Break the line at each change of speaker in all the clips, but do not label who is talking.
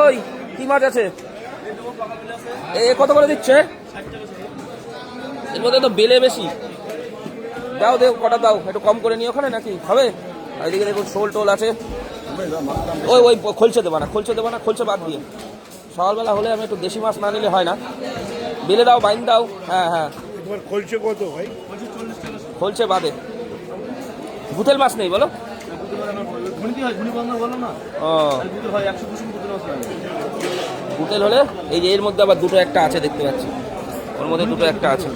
কই কি মাছ আছে? এ কত করে দিচ্ছে? এর মধ্যে তো বেলে বেশি। দাও দেও, কটা দাও, একটু কম করে নিও ওখানে নাকি হবে? আর এদিকে দেখুন শোল টোল আছে। ওই ওই খোলছে দেবা না, খোলছে দেবা না, খোলছে বাদ দিয়ে। সকালবেলা হলে আমি একটু দেশি মাছ না নিলে হয় না। বেলে দাও, বাইন দাও। হ্যাঁ হ্যাঁ,
খোলছে কত ভাই?
খোলছে বাদে। বুতেল মাছ নেই বলো? ও বুতেল হলে এই যে এর মধ্যে আবার দুটো একটা আছে দেখতে পাচ্ছি, ওর মধ্যে দুটো একটা আছে।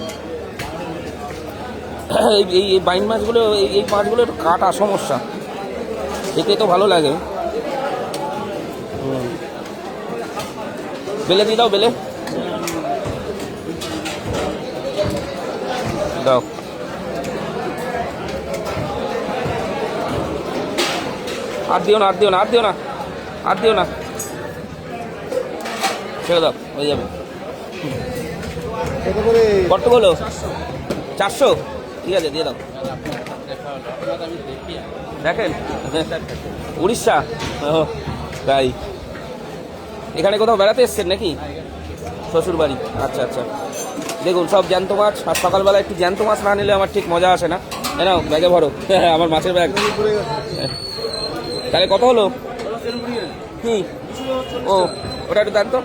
এই এই বাইন মাছগুলো, এই মাছগুলো একটু কাটা সমস্যা, দেখতে তো ভালো লাগে। বেলে দিয়ে দাও, বেলে দাও। আর দিও না, আর দিও না, আর দিও না, আর দিও না, ছেড়ে দাও, হয়ে যাবে। কত বলো? 400? ঠিক আছে, দিয়ে দাও। দেখেন উড়িষ্যা, ও তাই এখানে কোথাও বেড়াতে এসছেন নাকি? শ্বশুর বাড়ি, আচ্ছা আচ্ছা। দেখুন সব জ্যান্ত মাছ, আর সকালবেলা একটু জ্যান্ত মাছ না নিলে আমার ঠিক মজা আসে না। নাও ব্যাগে ভরো, আমার মাছের ব্যাগ। তাহলে কত হলো? কি ও ওটা একটু দেন তো।